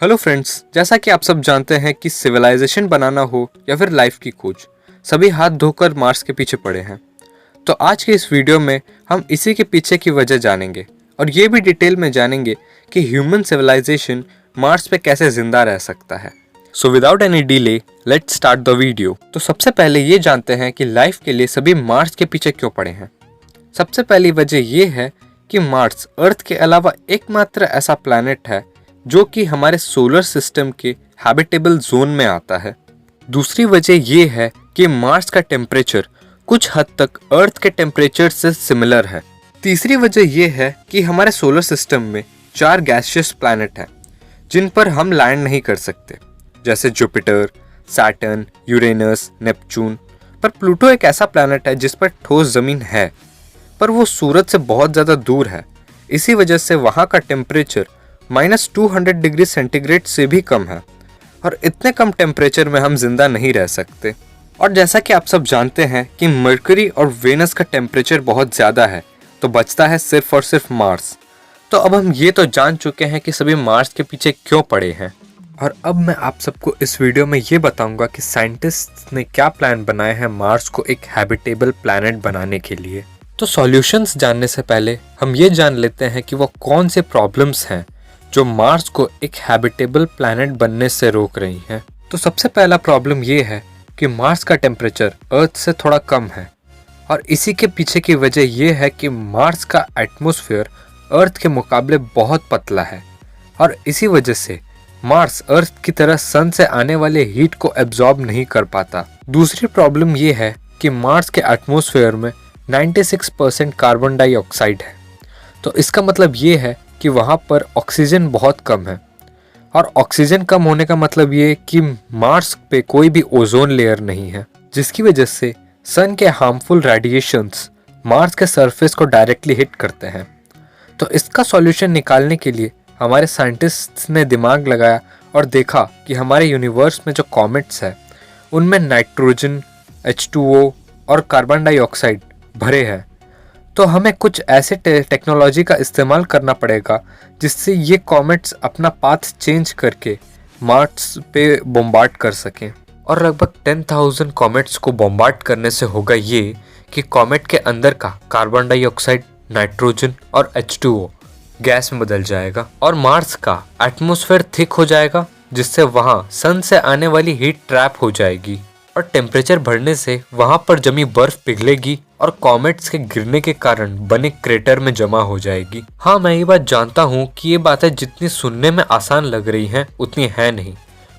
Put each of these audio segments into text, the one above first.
Hello friends, जैसा कि आप सब जानते हैं कि सिविलाइजेशन बनाना हो या फिर लाइफ की खोज, सभी हाथ धोकर मार्स के पीछे पड़े हैं। तो आज के इस वीडियो में हम इसी के पीछे की वजह जानेंगे और ये भी डिटेल में जानेंगे कि ह्यूमन सिविलाइजेशन मार्स पे कैसे जिंदा रह सकता है। So without any delay let's start the video. तो सबसे पहले ये जानते हैं कि लाइफ के लिए सभी मार्स के पीछे क्यों पड़े हैं। सबसे पहली वजह ये है कि मार्स अर्थ के अलावा एकमात्र ऐसा प्लैनेट है जो कि हमारे सोलर सिस्टम के हैबिटेबल जोन में आता है। दूसरी वजह ये है कि मार्स का टेम्परेचर कुछ हद तक अर्थ के टेम्परेचर से सिमिलर है। तीसरी वजह ये है कि हमारे सोलर सिस्टम में 4 गैसियस प्लैनेट हैं जिन पर हम लैंड नहीं कर सकते, जैसे जुपिटर, सैटर्न, यूरेनस, नेपच्यून। पर प्लूटो एक ऐसा प्लैनेट है जिस पर ठोस जमीन है, पर वो सूरज से बहुत ज़्यादा दूर है। इसी वजह से वहाँ का टेम्परेचर -200 डिग्री सेंटीग्रेड से भी कम है और इतने कम टेम्परेचर में हम जिंदा नहीं रह सकते। और जैसा कि आप सब जानते हैं कि मरकरी और वेनस का टेम्परेचर बहुत ज़्यादा है, तो बचता है सिर्फ और सिर्फ मार्स। तो अब हम ये तो जान चुके हैं कि सभी मार्स के पीछे क्यों पड़े हैं, और अब मैं आप सबको इस वीडियो में ये बताऊंगा कि साइंटिस्ट ने क्या प्लान बनाए हैं मार्स को एक हैबिटेबल प्लैनेट बनाने के लिए। तो सॉल्यूशंस जानने से पहले हम ये जान लेते हैं कि वो कौन से प्रॉब्लम्स हैं जो मार्स को एक हैबिटेबल प्लैनेट बनने से रोक रही हैं। तो सबसे पहला प्रॉब्लम ये है कि मार्स का टेम्परेचर अर्थ से थोड़ा कम है, और इसी के पीछे की वजह ये है कि मार्स का एटमॉस्फेयर अर्थ के मुकाबले बहुत पतला है, और इसी वजह से मार्स अर्थ की तरह सन से आने वाले हीट को एब्जॉर्ब नहीं कर पाता। दूसरी प्रॉब्लम ये है कि मार्स के एटमॉस्फेयर में 96% कार्बन डाइऑक्साइड है। तो इसका मतलब ये है कि वहाँ पर ऑक्सीजन बहुत कम है, और ऑक्सीजन कम होने का मतलब ये कि मार्स पे कोई भी ओजोन लेयर नहीं है, जिसकी वजह से सन के हार्मफुल रेडिएशंस मार्स के सरफेस को डायरेक्टली हिट करते हैं। तो इसका सॉल्यूशन निकालने के लिए हमारे साइंटिस्ट्स ने दिमाग लगाया और देखा कि हमारे यूनिवर्स में जो कॉमेट्स हैं उनमें नाइट्रोजन, H2O और कार्बन डाइऑक्साइड भरे हैं। तो हमें कुछ ऐसे टेक्नोलॉजी का इस्तेमाल करना पड़ेगा जिससे ये कॉमेट्स अपना पाथ चेंज करके मार्स पे बॉम्बार्ड कर सकें। और लगभग 10,000 कॉमेट्स को बॉम्बार्ड करने से होगा ये कि कॉमेट के अंदर का कार्बन डाइऑक्साइड, नाइट्रोजन और H2O गैस में बदल जाएगा, और मार्स का एटमॉस्फेयर थिक हो जाएगा, जिससे वहाँ सन से आने वाली हीट ट्रैप हो जाएगी, और टेम्परेचर बढ़ने से वहाँ पर जमी बर्फ पिघलेगी और कॉमेट्स के गिरने के कारण बने क्रेटर में जमा हो जाएगी। हाँ, मैं ये बात जानता हूँ कि ये बातें जितनी सुनने में आसान लग रही हैं उतनी है नहीं,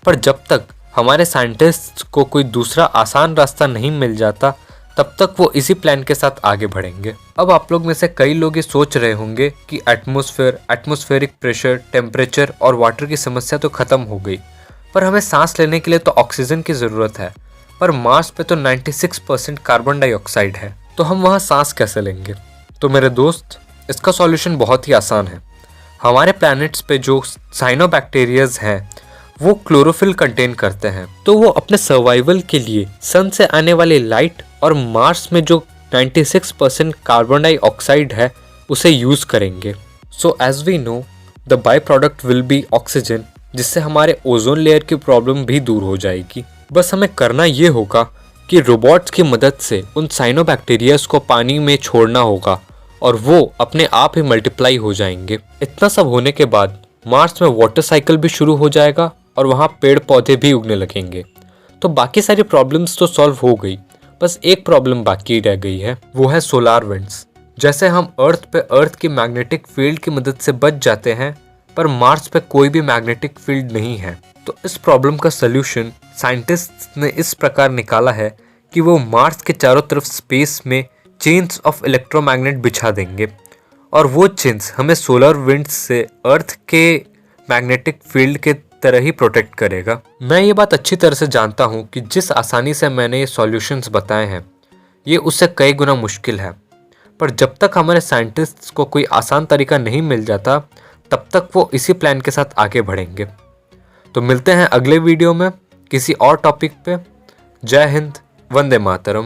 पर जब तक हमारे साइंटिस्ट को कोई दूसरा आसान रास्ता नहीं मिल जाता तब तक वो इसी प्लान के साथ आगे बढ़ेंगे। अब आप लोग में से कई लोग ये सोच रहे होंगे कि एटमॉस्फेरिक प्रेशर, टेम्परेचर और वाटर की समस्या तो खत्म हो गई, पर हमें सांस लेने के लिए तो ऑक्सीजन की ज़रूरत है। पर मार्स पे तो 96% कार्बन डाइऑक्साइड है, तो हम वहाँ सांस कैसे लेंगे? तो मेरे दोस्त, इसका सॉल्यूशन बहुत ही आसान है। हमारे प्लैनेट्स पे जो साइनोबैक्टीरियाज हैं वो क्लोरोफिल कंटेन करते हैं, तो वो अपने सर्वाइवल के लिए सन से आने वाले लाइट और मार्स में जो 96% कार्बन डाइऑक्साइड है उसे यूज़ करेंगे। So as we know the by product will be oxygen, जिससे हमारे ओजोन लेयर की प्रॉब्लम भी दूर हो जाएगी। बस हमें करना ये होगा कि रोबोट्स की मदद से उन साइनोबैक्टीरियाज को पानी में छोड़ना होगा और वो अपने आप ही मल्टीप्लाई हो जाएंगे। इतना सब होने के बाद मार्स में वाटर साइकिल भी शुरू हो जाएगा और वहाँ पेड़ पौधे भी उगने लगेंगे। तो बाकी सारी प्रॉब्लम्स तो सॉल्व हो गई, बस एक प्रॉब्लम बाकी रह गई है, वो है सोलार विंड्स। जैसे हम अर्थ पे अर्थ की मैग्नेटिक फील्ड की मदद से बच जाते हैं, पर मार्स पे कोई भी मैग्नेटिक फील्ड नहीं है। तो इस प्रॉब्लम का सल्यूशन साइंटिस्ट ने इस प्रकार निकाला है कि वो मार्स के चारों तरफ स्पेस में चेन्स ऑफ इलेक्ट्रोमैग्नेट बिछा देंगे, और वो चेन्स हमें सोलर विंड्स से अर्थ के मैग्नेटिक फील्ड के तरह ही प्रोटेक्ट करेगा। मैं ये बात अच्छी तरह से जानता हूँ कि जिस आसानी से मैंने ये सॉल्यूशंस बताए हैं ये उससे कई गुना मुश्किल है, पर जब तक हमारे साइंटिस्ट्स को कोई आसान तरीका नहीं मिल जाता तब तक वो इसी प्लान के साथ आगे बढ़ेंगे। तो मिलते हैं अगले वीडियो में किसी और टॉपिक पे। जय हिंद, वंदे मातरम।